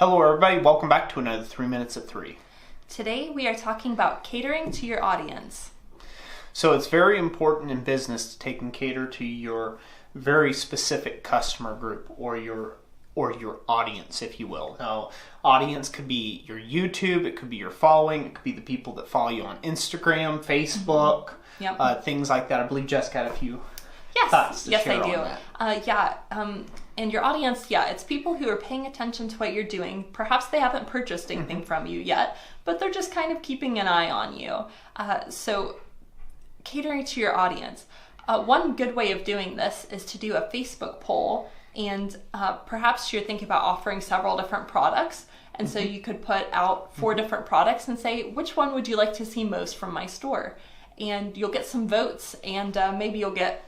Hello everybody, welcome back to another 3 Minutes at 3. Today we are talking about catering to your audience. So it's very important in business to take and cater to your very specific customer group or your audience, if you will. Now, audience could be your YouTube, it could be your following, it could be the people that follow you on Instagram, Facebook, things like that. I believe Jessica had a few thoughts to share on that. And your audience, it's people who are paying attention to what you're doing. Perhaps they haven't purchased anything from you yet, but they're just kind of keeping an eye on you. So catering to your audience. One good way of doing this is to do a Facebook poll, and perhaps you're thinking about offering several different products. And so you could put out 4 different products and say, which one would you like to see most from my store? And you'll get some votes, and maybe you'll get,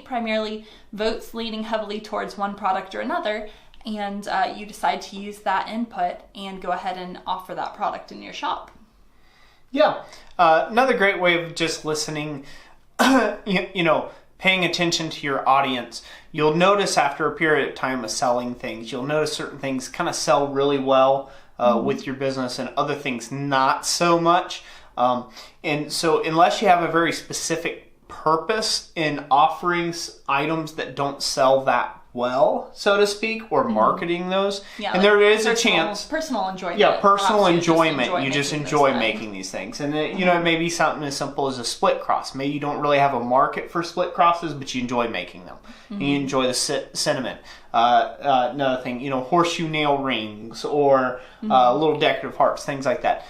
primarily votes leaning heavily towards one product or another, and you decide to use that input and go ahead and offer that product in your shop. Yeah, another great way of just listening, paying attention to your audience. You'll notice after a period of time of selling things, you'll notice certain things kind of sell really well with your business and other things not so much. And so unless you have a very specific purpose in offering items that don't sell that well, so to speak, or marketing those, and there is a chance. Personal enjoyment. Yeah, personal enjoyment. You just enjoy making these things. And it may be something as simple as a split cross. Maybe you don't really have a market for split crosses, but you enjoy making them. And you enjoy the sentiment. Another thing, horseshoe nail rings or little decorative hearts, things like that.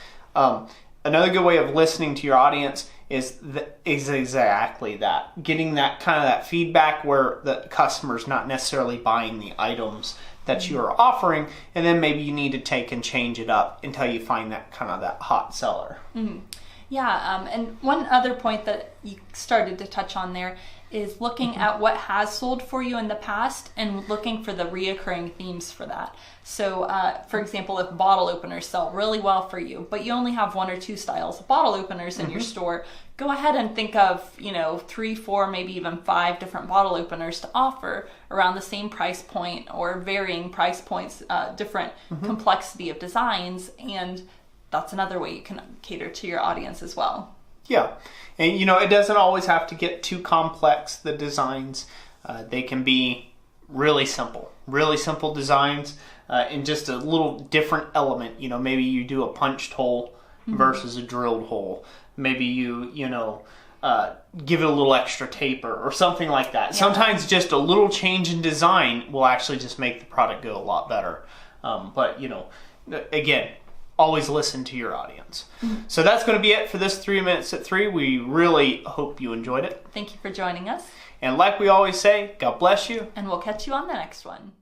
Another good way of listening to your audience is exactly that. Getting that kind of that feedback where the customer's not necessarily buying the items that you are offering, and then maybe you need to take and change it up until you find that kind of that hot seller. And one other point that you started to touch on there is looking at what has sold for you in the past and looking for the reoccurring themes for that. So, for example, if bottle openers sell really well for you, but you only have 1 or 2 styles of bottle openers in your store, go ahead and think of, 3, 4, maybe even 5 different bottle openers to offer around the same price point or varying price points, different complexity of designs, and that's another way you can cater to your audience as well. Yeah, and it doesn't always have to get too complex, the designs. They can be really simple designs in just a little different element. Maybe you do a punched hole versus a drilled hole. Maybe you give it a little extra taper or something like that. Yeah. Sometimes just a little change in design will actually just make the product go a lot better. But again, always listen to your audience. So that's going to be it for this 3 Minutes at 3. We really hope you enjoyed it. Thank you for joining us. And like we always say, God bless you. And we'll catch you on the next one.